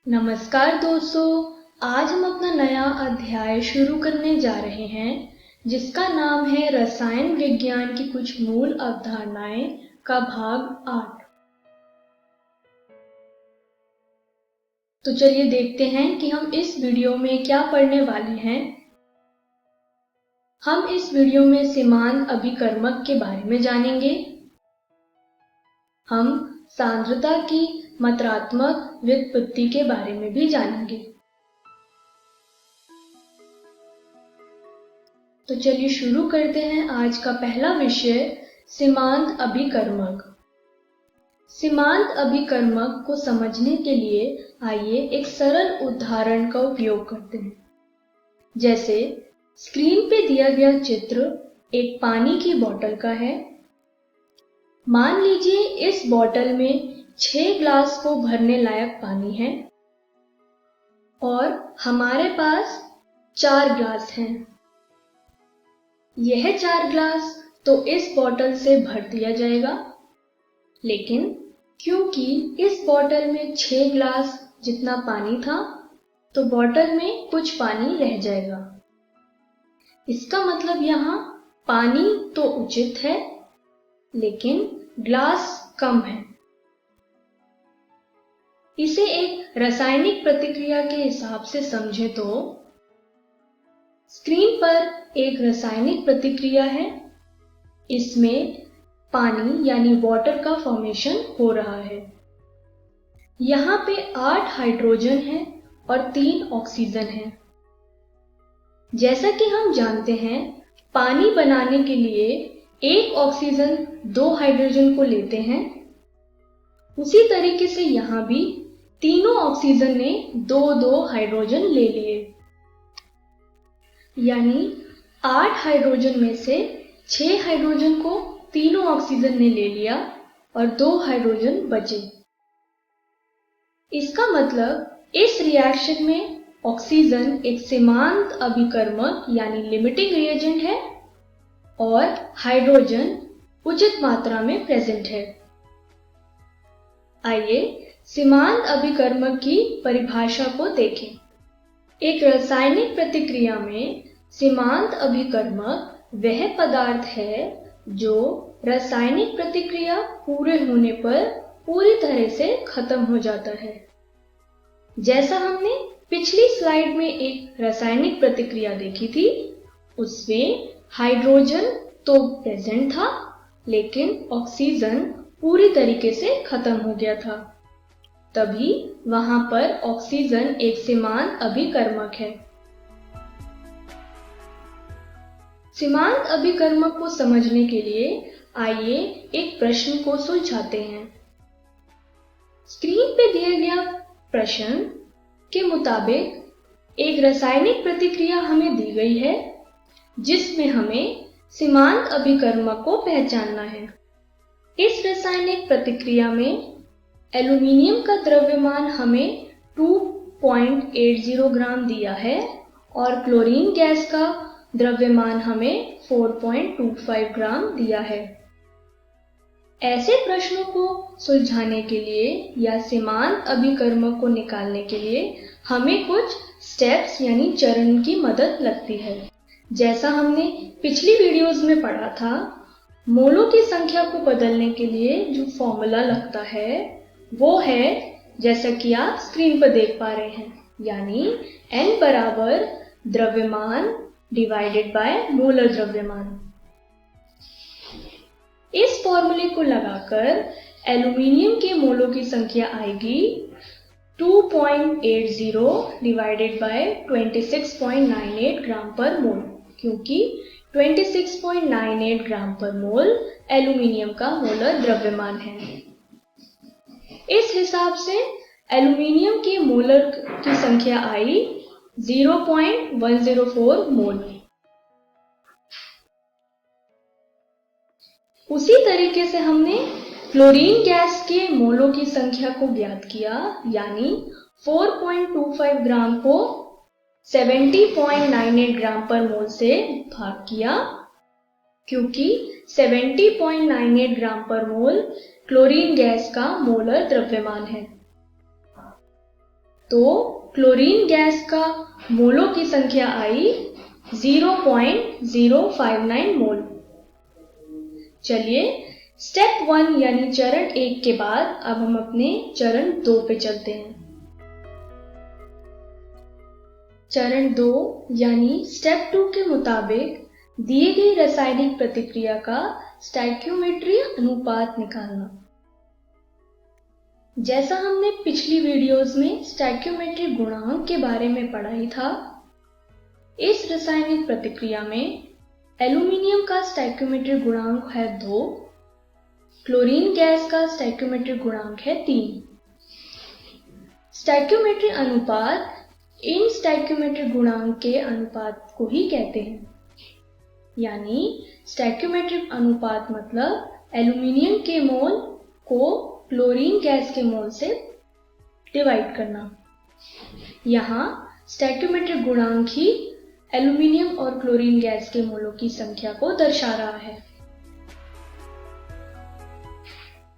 नमस्कार दोस्तों, आज हम अपना नया अध्याय शुरू करने जा रहे हैं जिसका नाम है रसायन विज्ञान की कुछ मूल अवधारणाएं का भाग 8। तो चलिए देखते हैं कि हम इस वीडियो में क्या पढ़ने वाले हैं। हम इस वीडियो में सीमांत अभिकर्मक के बारे में जानेंगे। हम सांद्रता की मात्रात्मक व्युत्पत्ति के बारे में भी जानेंगे। तो चलिए शुरू करते हैं आज का पहला विषय, सीमांत अभिकर्मक। सीमांत अभिकर्मक को समझने के लिए आइए एक सरल उदाहरण का उपयोग करते हैं। जैसे स्क्रीन पे दिया गया चित्र एक पानी की बोतल का है। मान लीजिए इस बोतल में 6 ग्लास को भरने लायक पानी है और हमारे पास 4 ग्लास हैं। यह 4 ग्लास तो इस बोतल से भर दिया जाएगा, लेकिन क्योंकि इस बोतल में 6 ग्लास जितना पानी था तो बोतल में कुछ पानी रह जाएगा। इसका मतलब यहाँ पानी तो उचित है लेकिन ग्लास कम है। इसे एक रासायनिक प्रतिक्रिया के हिसाब से समझे तो स्क्रीन पर एक रासायनिक प्रतिक्रिया है। इसमें पानी यानी वाटर का फॉर्मेशन हो रहा है। यहाँ पे 8 हाइड्रोजन है और 3 ऑक्सीजन है। जैसा कि हम जानते हैं, पानी बनाने के लिए एक ऑक्सीजन 2 हाइड्रोजन को लेते हैं। उसी तरीके से यहाँ भी तीनों ऑक्सीजन ने 2-2 हाइड्रोजन ले लिए, यानी 8 हाइड्रोजन में से 6 हाइड्रोजन को तीनों ऑक्सीजन ने ले लिया और 2 हाइड्रोजन बचे। इसका मतलब इस रिएक्शन में ऑक्सीजन एक सीमांत अभिकर्मक यानी लिमिटिंग रिएजेंट है और हाइड्रोजन उचित मात्रा में प्रेजेंट है। आइए सीमांत अभिकर्मक की परिभाषा को देखें। एक रासायनिक प्रतिक्रिया में सीमांत अभिकर्मक वह पदार्थ है जो रासायनिक प्रतिक्रिया पूरे होने पर पूरी तरह से खत्म हो जाता है। जैसा हमने पिछली स्लाइड में एक रासायनिक प्रतिक्रिया देखी थी, उसमें हाइड्रोजन तो प्रेजेंट था लेकिन ऑक्सीजन पूरी तरीके से खत्म हो गया था। तभी वहां पर ऑक्सीजन एक सीमांत अभिकर्मक है। सीमांत अभिकर्मक को समझने के लिए आइए एक प्रश्न को सुलझाते हैं। स्क्रीन पे दिया गया प्रश्न के मुताबिक एक रासायनिक प्रतिक्रिया हमें दी गई है जिसमें हमें सीमांत अभिकर्मक को पहचानना है। इस रासायनिक प्रतिक्रिया में एल्यूमीनियम का द्रव्यमान हमें 2.80 ग्राम दिया है और क्लोरीन गैस का द्रव्यमान हमें 4.25 ग्राम दिया है। ऐसे प्रश्नों को सुलझाने के लिए या सीमांत अभिकर्मक को निकालने के लिए हमें कुछ स्टेप्स यानी चरण की मदद लगती है। जैसा हमने पिछली वीडियोस में पढ़ा था, मोलों की संख्या को बदलने के लिए जो फॉर्मूला लगता है वो है जैसा कि आप स्क्रीन पर देख पा रहे हैं, यानी N बराबर द्रव्यमान डिवाइडेड बाय मोलर द्रव्यमान। इस फॉर्मूले को लगाकर एल्यूमीनियम के मोलों की संख्या आएगी 2.80 डिवाइडेड बाय 26.98 ग्राम पर मोल, क्योंकि 26.98 ग्राम पर मोल एल्यूमीनियम का मोलर द्रव्यमान है। इस हिसाब से एल्यूमीनियम के मोलर की संख्या आई 0.104 मोल। उसी तरीके से हमने क्लोरीन गैस के मोलों की संख्या को ज्ञात किया, यानी 4.25 ग्राम को 70.98 ग्राम पर मोल से भाग किया, क्योंकि 70.98 ग्राम पर मोल क्लोरीन गैस का मोलर द्रव्यमान है। तो क्लोरीन गैस का मोलों की संख्या आई 0.059 मोल। चलिए स्टेप 1 यानी चरण 1 के बाद अब हम अपने चरण 2 पे चलते हैं। चरण 2 यानी स्टेप 2 के मुताबिक दिए गई रासायनिक प्रतिक्रिया का स्टोइकियोमेट्री अनुपात निकालना। जैसा हमने पिछली वीडियोस में स्टोइकियोमेट्री गुणांक के बारे में पढ़ा ही था, इस रासायनिक प्रतिक्रिया में एल्यूमीनियम का स्टोइकियोमेट्री गुणांक है 2, क्लोरीन गैस का स्टोइकियोमेट्री गुणांक है 3। स्टोइकियोमेट्री अनुपात इन स्टोइकियोमेट्री गुणांक के अनुपात को ही कहते हैं। यानी स्टोइकियोमेट्री अनुपात मतलब एल्यूमीनियम के मोल को क्लोरीन गैस के मोल से डिवाइड करना। यहाँ स्टोइकियोमेट्री गुणांक ही एल्यूमीनियम और क्लोरीन गैस के मोलों की संख्या को दर्शा रहा है।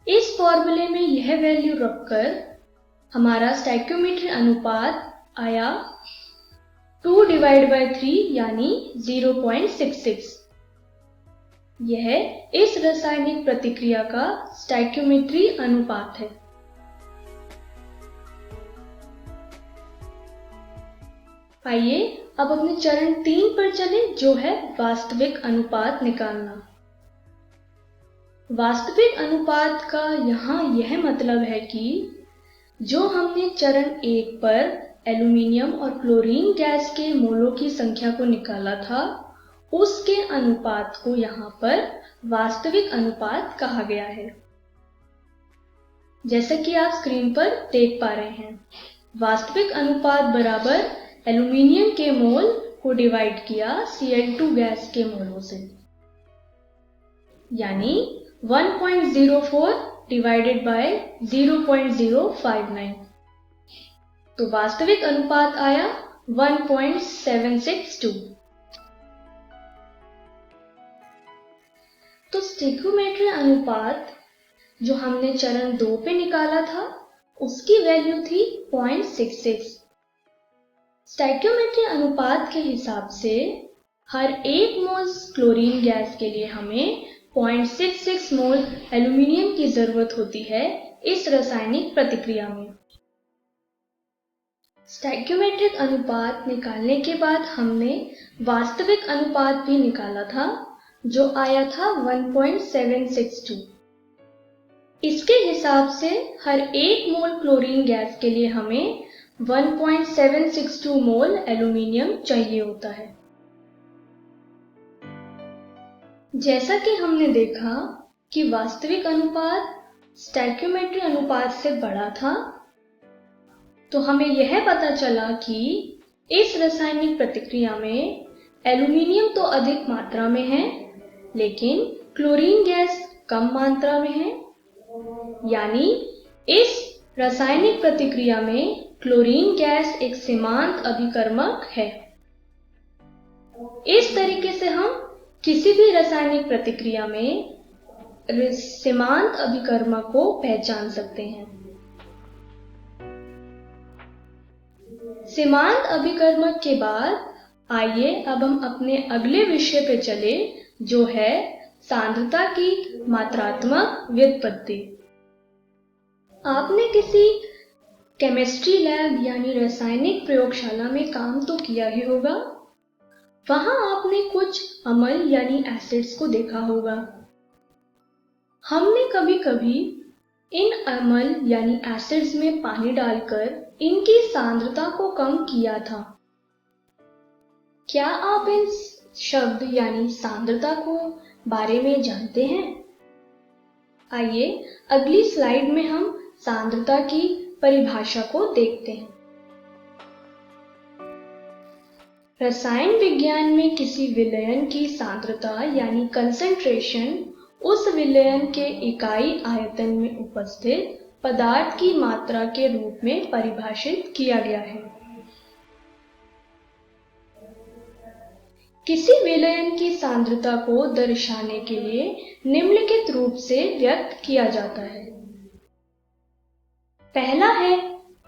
इस फॉर्मूले में यह वैल्यू रखकर हमारा स्टोइकियोमेट्री अनुपात आया 2/3 यानी 0.66। यह इस रासायनिक प्रतिक्रिया का स्टोइकियोमेट्री अनुपात है। आइए अब अपने चरण 3 पर चलें, जो है वास्तविक अनुपात निकालना। वास्तविक अनुपात का यहाँ यह मतलब है कि जो हमने चरण 1 पर एल्यूमीनियम और क्लोरीन गैस के मोलों की संख्या को निकाला था, उसके अनुपात को यहाँ पर वास्तविक अनुपात कहा गया है। जैसा कि आप स्क्रीन पर देख पा रहे हैं, वास्तविक अनुपात बराबर एल्यूमीनियम के मोल को डिवाइड किया Cl2 गैस के मोलों से, यानी 1.04 डिवाइडेड बाय 0.059। तो वास्तविक अनुपात आया 1.762। तो स्टोइकियोमेट्री अनुपात जो हमने चरण 2 पे निकाला था, उसकी वैल्यू थी 0.66। स्टोइकियोमेट्री अनुपात के हिसाब से हर 1 मोल क्लोरीन गैस के लिए हमें 0.66 मोल एल्यूमीनियम की जरूरत होती है इस रासायनिक प्रतिक्रिया में। स्टोइकियोमेट्रिक अनुपात निकालने के बाद हमने वास्तविक अनुपात भी निकाला था, जो आया था 1.762। इसके हिसाब से हर 1 मोल क्लोरीन गैस के लिए हमें 1.762 मोल एल्यूमीनियम चाहिए होता है। जैसा कि हमने देखा कि वास्तविक अनुपात स्टोइकियोमेट्री अनुपात से बड़ा था, तो हमें यह पता चला कि इस रासायनिक प्रतिक्रिया में एल्यूमीनियम तो अधिक मात्रा में है, लेकिन क्लोरीन गैस कम मात्रा में है। यानी इस रासायनिक प्रतिक्रिया में क्लोरीन गैस एक सीमांत अभिकर्मक है। इस तरीके से हम किसी भी रासायनिक प्रतिक्रिया में सीमांत अभिकर्मक को पहचान सकते हैं। सीमांत अभिकर्मक के बाद आइए अब हम अपने अगले विषय पे चले, जो है सांद्रता की मात्रात्मक व्युत्पत्ति। आपने किसी केमिस्ट्री लैब यानी रासायनिक प्रयोगशाला में काम तो किया ही होगा। वहां आपने कुछ अम्ल यानी एसिड्स को देखा होगा। हमने कभी कभी इन अम्ल यानी एसिड्स में पानी डालकर इनकी सांद्रता को कम किया था। क्या आप इन शब्द यानी सांद्रता को बारे में जानते हैं? आइए अगली स्लाइड में हम सांद्रता की परिभाषा को देखते हैं। रसायन विज्ञान में किसी विलयन की सांद्रता यानी कंसंट्रेशन उस विलयन के इकाई आयतन में उपस्थित पदार्थ की मात्रा के रूप में परिभाषित किया गया है। किसी विलयन की सांद्रता को दर्शाने के लिए निम्नलिखित रूप से व्यक्त किया जाता है। पहला है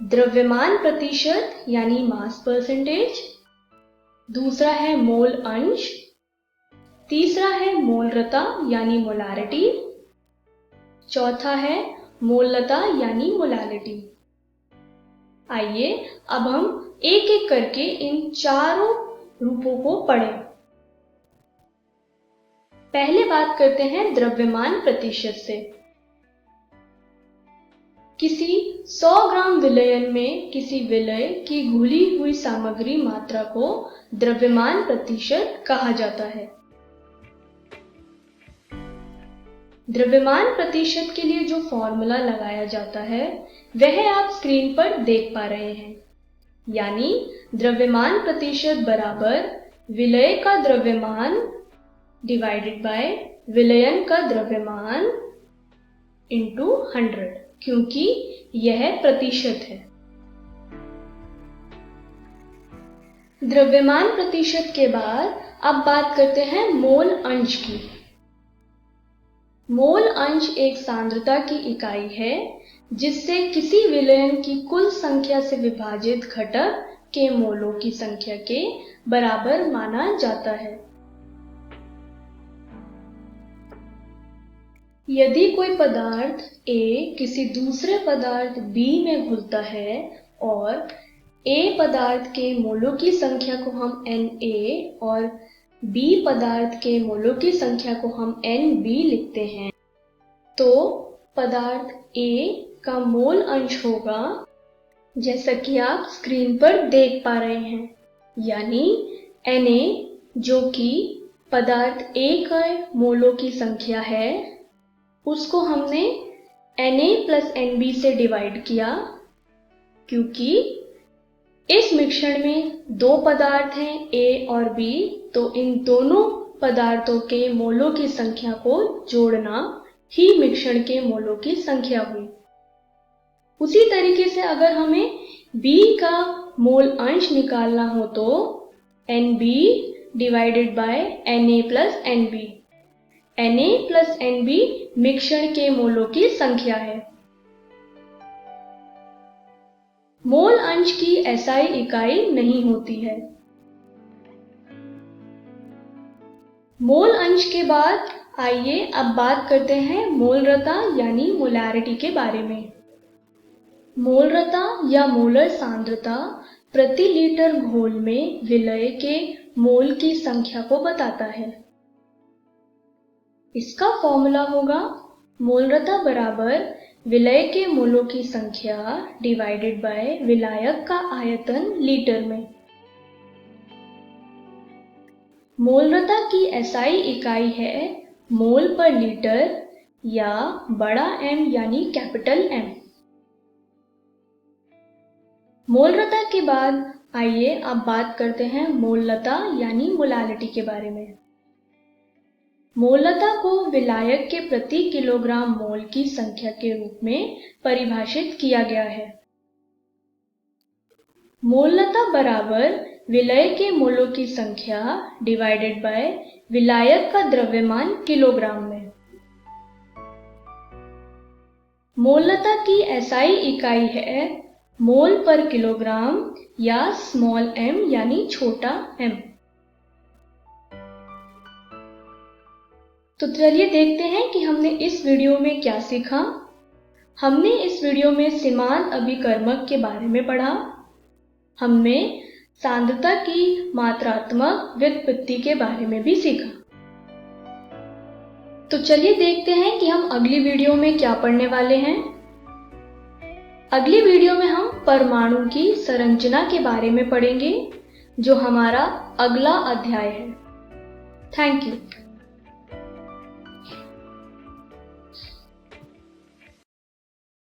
द्रव्यमान प्रतिशत यानी मास परसेंटेज, दूसरा है मोल अंश, तीसरा है मोलरता यानी मोलारिटी, चौथा है मोललता यानी मोलालिटी। आइए अब हम एक एक करके इन चारों रूपों को पढ़ें। पहले बात करते हैं द्रव्यमान प्रतिशत से। किसी 100 ग्राम विलयन में किसी विलय की घुली हुई सामग्री मात्रा को द्रव्यमान प्रतिशत कहा जाता है। द्रव्यमान प्रतिशत के लिए जो फॉर्मूला लगाया जाता है वह आप स्क्रीन पर देख पा रहे हैं, यानी द्रव्यमान प्रतिशत बराबर विलय का द्रव्यमान डिवाइडेड बाय विलयन का द्रव्यमान इंटू 100, क्योंकि यह प्रतिशत है। द्रव्यमान प्रतिशत के बाद अब बात करते हैं मोल अंश की। मोल अंश एक सांद्रता की इकाई है जिससे किसी विलयन की कुल संख्या से विभाजित घटक के मोलों की संख्या के बराबर माना जाता है। यदि कोई पदार्थ A किसी दूसरे पदार्थ B में घुलता है और A पदार्थ के मोलों की संख्या को हम Na और B पदार्थ के मोलों की संख्या को हम Nb लिखते हैं, तो पदार्थ A का मोल अंश होगा जैसा कि आप स्क्रीन पर देख पा रहे हैं, यानी Na जो कि पदार्थ A के मोलों की संख्या है उसको हमने Na प्लस Nb से डिवाइड किया, क्योंकि इस मिश्रण में दो पदार्थ हैं A और B, तो इन दोनों पदार्थों के मोलों की संख्या को जोड़ना ही मिश्रण के मोलों की संख्या हुई। उसी तरीके से अगर हमें B का मोल अंश निकालना हो तो Nb divided by Na plus Nb। Na plus Nb मिश्रण के मोलों की संख्या है। मोल अंश की SI इकाई नहीं होती है। मोल अंश के बाद आइए अब बात करते हैं मोलरता यानी मोलारिटी के बारे में। मोलरता या मोलर सांद्रता प्रति लीटर घोल में विलय के मोल की संख्या को बताता है। इसका फॉर्मूला होगा मोलरता बराबर विलय के मोलों की संख्या डिवाइडेड बाय विलायक का आयतन लीटर में। मोलरता की SI इकाई है मोल पर लीटर या बड़ा M यानी कैपिटल M। मोलरता के बाद आइए अब बात करते हैं मोललता यानी मोलालिटी के बारे में। मोललता को विलायक के प्रति किलोग्राम मोल की संख्या के रूप में परिभाषित किया गया है। मोललता बराबर विलय के मोलों की संख्या डिवाइडेड बाय विलायक का द्रव्यमान किलोग्राम में। मोललता की SI इकाई है मोल पर किलोग्राम या स्मॉल m यानी छोटा m। तो चलिए देखते हैं कि हमने इस वीडियो में क्या सीखा। हमने इस वीडियो में सीमांत अभिकर्मक के बारे में पढ़ा। हमने सांद्रता की मात्रात्मक व्युत्पत्ति के बारे में भी सीखा। तो चलिए देखते हैं कि हम अगली वीडियो में क्या पढ़ने वाले हैं। अगली वीडियो में हम परमाणु की संरचना के बारे में पढ़ेंगे, जो हमारा अगला अध्याय है। Thank you.